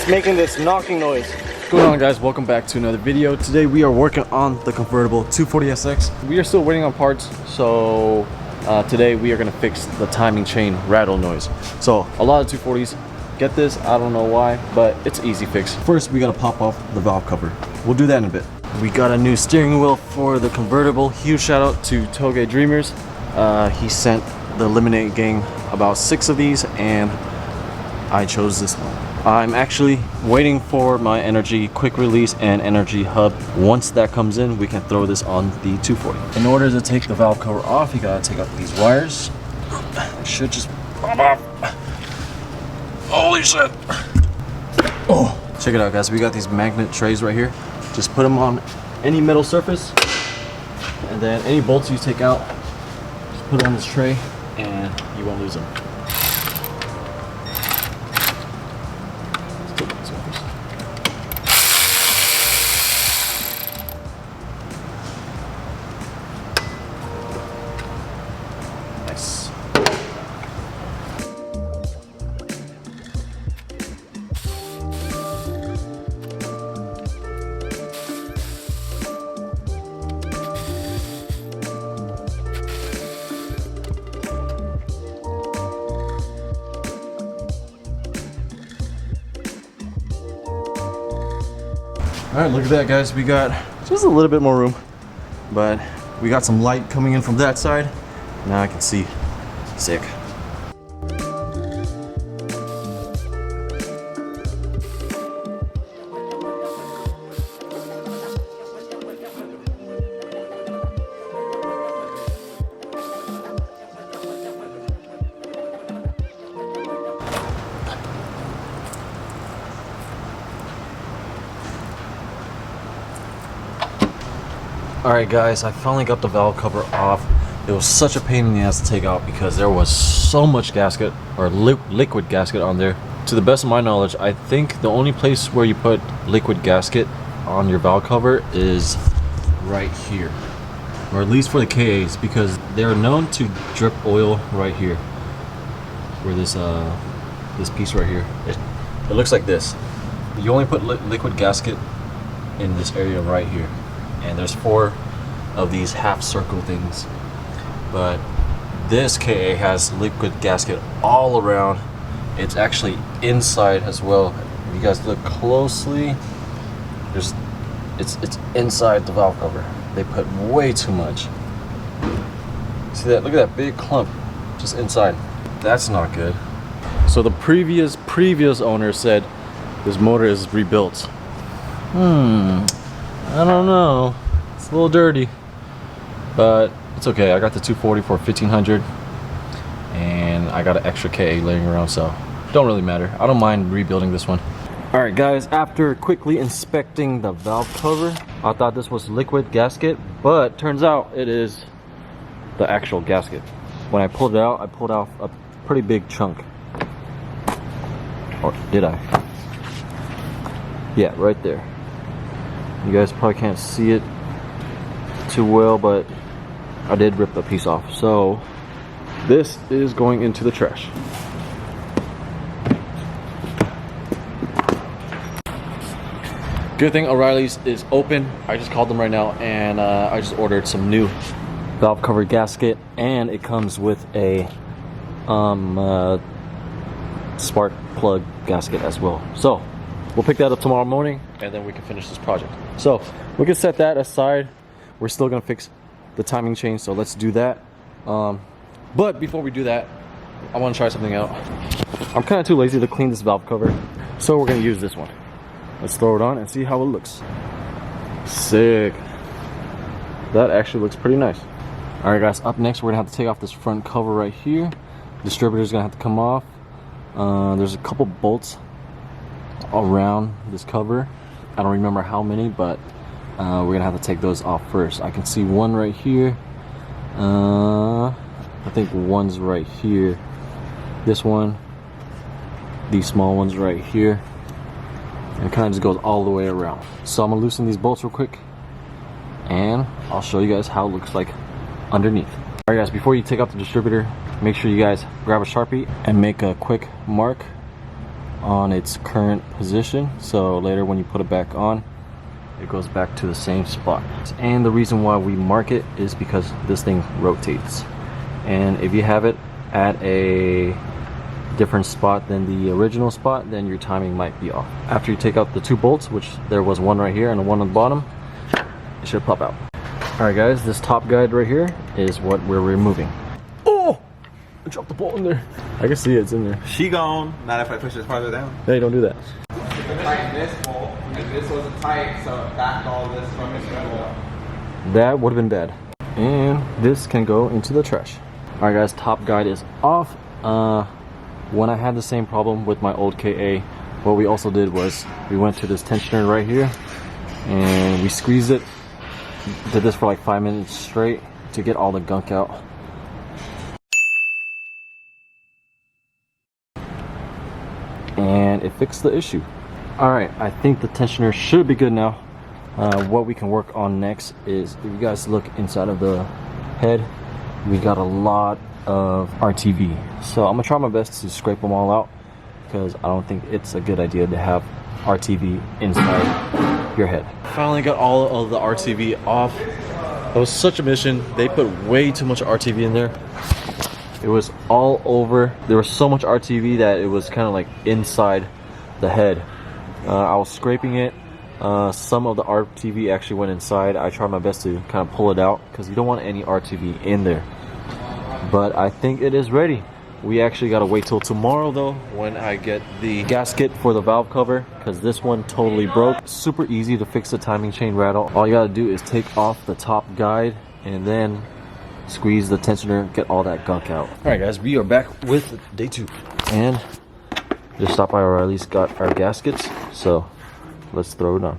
It's making this knocking noise. What's going on, guys? Welcome back to another video. Today we are working on the convertible 240SX. We are still waiting on parts, so today we are going to fix the timing chain rattle noise. So a lot of 240s get this, I don't know why, but it's an easy fix. First we got to pop off the valve cover. We'll do that in a bit. We got a new steering wheel for the convertible. Huge shout out to Toge Dreamers. He sent the Lemonade gang about 6 of these and I chose this one. I'm actually waiting for my energy quick release and energy hub. Once that comes in, we can throw this on the 240. In order to take the valve cover off, you gotta take out these wires. It should just pop off. Holy shit. Oh, check it out, guys. We got these magnet trays right here. Just put them on any metal surface, and then any bolts you take out, just put it on this tray and you won't lose them. Nice. Alright, look at that, guys. We got just a little bit more room, but we got some light coming in from that side. Now I can see. Sick. Alright guys, I finally got the valve cover off. It was such a pain in the ass to take out because there was so much gasket or liquid gasket on there. To the best of my knowledge, I think the only place where you put liquid gasket on your valve cover is right here, or at least for the KAs, because they're known to drip oil right here, where this piece right here, it looks like this. You only put liquid gasket in this area right here. And there's 4 of these half circle things, but this KA has liquid gasket all around. It's actually inside as well. If you guys look closely, it's inside the valve cover. They put way too much. See that? Look at that big clump just inside. That's not good. So the previous owner said this motor is rebuilt. I don't know, it's a little dirty, but it's okay. I got the 240 for 1500 and I got an extra KA laying around, so don't really matter. I don't mind rebuilding this one. Alright guys, after quickly inspecting the valve cover, I thought this was liquid gasket, but turns out it is the actual gasket. When I pulled it out, I pulled out a pretty big chunk. Or did I? Yeah, right there. You guys probably can't see it too well, but I did rip the piece off. So this is going into the trash. Good thing O'Reilly's is open. I just called them right now and I just ordered some new valve cover gasket, and it comes with a spark plug gasket as well. So we'll pick that up tomorrow morning and then we can finish this project. So we can set that aside. We're still gonna fix the timing chain, so let's do that. But before we do that, I wanna try something out. I'm kinda too lazy to clean this valve cover, so we're gonna use this one. Let's throw it on and see how it looks. Sick. That actually looks pretty nice. All right guys, up next we're gonna have to take off this front cover right here. Distributor's gonna have to come off. There's a couple bolts around this cover. I don't remember how many, but we're gonna have to take those off first. I can see one right here. I think one's right here. This one, these small ones right here, and it kind of just goes all the way around. So I'm gonna loosen these bolts real quick and I'll show you guys how it looks like underneath. All right guys, before you take out the distributor, make sure you guys grab a Sharpie and make a quick mark on its current position, so later when you put it back on, it goes back to the same spot. And the reason why we mark it is because this thing rotates, and if you have it at a different spot than the original spot, then your timing might be off. After you take out the two bolts, which there was one right here and one on the bottom, it should pop out. Alright guys, this top guide right here is what we're removing. Oh! I dropped the bolt in there. I can see it's in there. She gone. Not if I push this farther down. Hey, don't do that. Tighten this bolt, and this wasn't tight, so it backed all this from this bolt. That would have been bad. And this can go into the trash. Alright guys, top guide is off. When I had the same problem with my old KA, what we also did was we went to this tensioner right here and we squeezed it. Did this for like 5 minutes straight to get all the gunk out. And it fixed the issue. Alright, I think the tensioner should be good now. What we can work on next is, if you guys look inside of the head, we got a lot of RTV. So I'm gonna try my best to scrape them all out, because I don't think it's a good idea to have RTV inside your head. Finally got all of the RTV off. It was such a mission. They put way too much RTV in there. It was all over. There was so much RTV that it was kind of like inside the head. I was scraping it. Some of the RTV actually went inside. I tried my best to kind of pull it out because you don't want any RTV in there. But I think it is ready. We actually gotta wait till tomorrow though, when I get the gasket for the valve cover, because this one totally broke. Super easy to fix the timing chain rattle. All you gotta do is take off the top guide and then squeeze the tensioner, get all that gunk out. Alright guys, we are back with day 2. And just stopped by, or at least got our gaskets. So let's throw it on.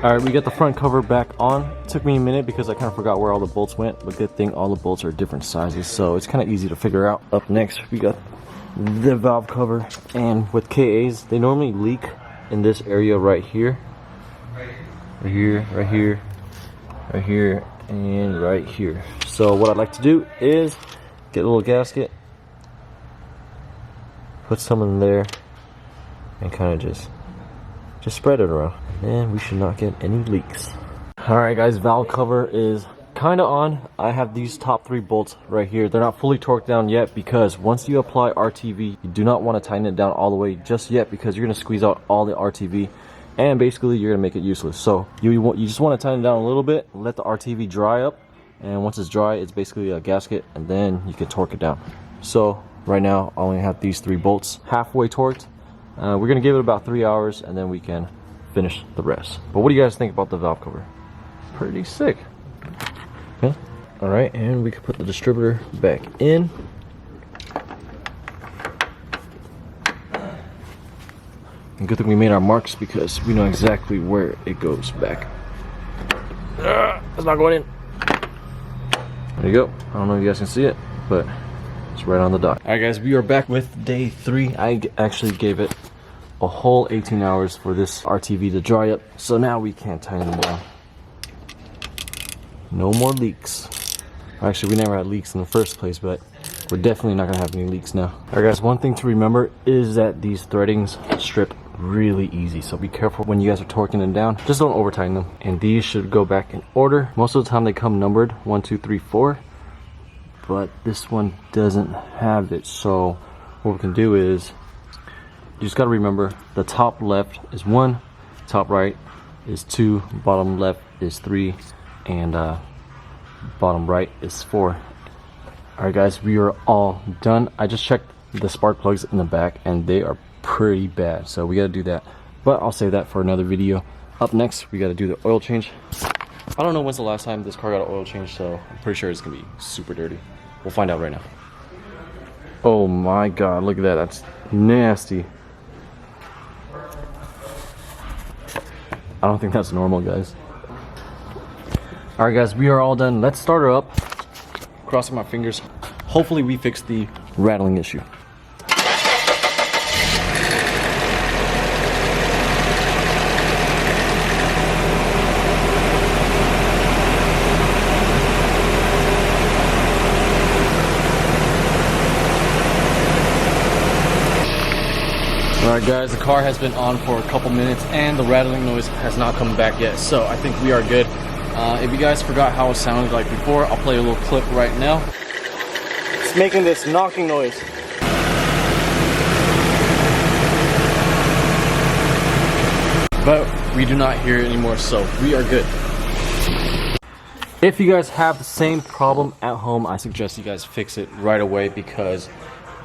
Alright, we got the front cover back on. It took me a minute because I kind of forgot where all the bolts went, but good thing all the bolts are different sizes, so it's kind of easy to figure out. Up next, we got the valve cover, and with KAs, they normally leak in this area right here. Right here, right here, right here, and right here. So what I'd like to do is get a little gasket, put some in there, and kind of just spread it around, and we should not get any leaks. Alright guys, valve cover is kind of on. I have these top 3 bolts right here. They're not fully torqued down yet, because once you apply RTV, you do not want to tighten it down all the way just yet, because you're going to squeeze out all the RTV and basically you're going to make it useless. So you just want to tighten it down a little bit, let the RTV dry up, and once it's dry, it's basically a gasket, and then you can torque it down. So right now I only have these 3 bolts halfway torqued. We're gonna give it about 3 hours and then we can finish the rest. But what do you guys think about the valve cover? Pretty sick. Yeah. All right, and we can put the distributor back in. And good thing we made our marks, because we know exactly where it goes back. It's not going in. There you go. I don't know if you guys can see it, but it's right on the dot. All right guys, we are back with day 3. I actually gave it a whole 18 hours for this RTV to dry up, so now we can tighten them down. No more leaks. Actually, we never had leaks in the first place, but we're definitely not gonna have any leaks now. All right guys, one thing to remember is that these threadings strip really easy, so be careful when you guys are torquing them down. Just don't over tighten them. And these should go back in order. Most of the time they come numbered 1 2 3 4, but this one doesn't have it. So what we can do is, you just got to remember the top left is 1, top right is 2, bottom left is 3, and bottom right is 4. Alright guys, we are all done. I just checked the spark plugs in the back and they are pretty bad, so we got to do that, but I'll save that for another video. Up next, we got to do the oil change. I don't know when's the last time this car got an oil change, so I'm pretty sure it's gonna be super dirty. We'll find out right now. Oh my god, look at that. That's nasty. I don't think that's normal, guys. Alright guys, we are all done. Let's start her up. Crossing my fingers. Hopefully we fix the rattling issue. Alright guys, the car has been on for a couple minutes and the rattling noise has not come back yet, so I think we are good. If you guys forgot how it sounded like before, I'll play a little clip right now. It's making this knocking noise. But we do not hear it anymore, so we are good. If you guys have the same problem at home, I suggest you guys fix it right away, because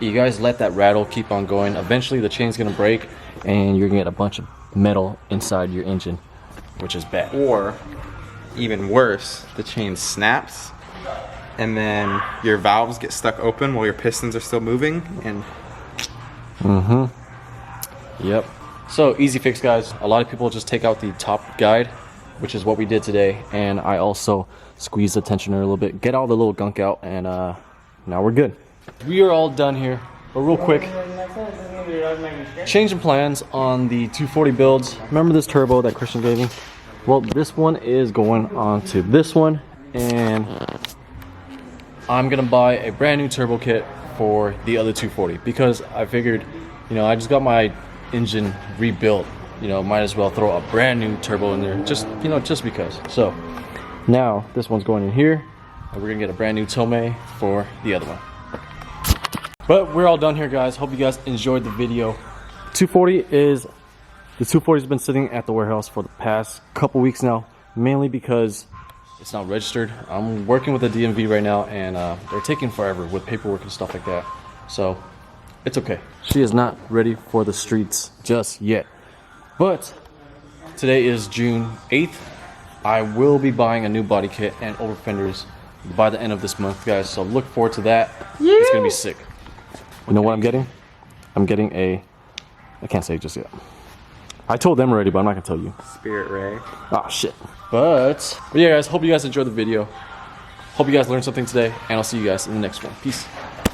you guys let that rattle keep on going. Eventually the chain's gonna break and you're gonna get a bunch of metal inside your engine, which is bad. Or even worse, the chain snaps and then your valves get stuck open while your pistons are still moving and Yep. So easy fix, guys. A lot of people just take out the top guide, which is what we did today, and I also squeeze the tensioner a little bit, get all the little gunk out, and now we're good. We are all done here, but real quick, changing plans on the 240 builds. Remember this turbo that Christian gave me? Well, this one is going on to this one, and I'm gonna buy a brand new turbo kit for the other 240, because I figured, you know, I just got my engine rebuilt, you know, might as well throw a brand new turbo in there, just, you know, just because. So now this one's going in here, and we're gonna get a brand new Tomei for the other one. But we're all done here, guys. Hope you guys enjoyed the video. The 240's been sitting at the warehouse for the past couple weeks now, mainly because it's not registered. I'm working with the DMV right now, and they're taking forever with paperwork and stuff like that. So it's okay. She is not ready for the streets just yet. But today is June 8th. I will be buying a new body kit and over fenders by the end of this month, guys. So look forward to that. Yeah. It's gonna be sick. You know what I'm getting? I'm getting a, I can't say it just yet. I told them already, but I'm not gonna tell you. Spirit Ray. Oh shit. But yeah, guys, hope you guys enjoyed the video. Hope you guys learned something today, and I'll see you guys in the next one. Peace.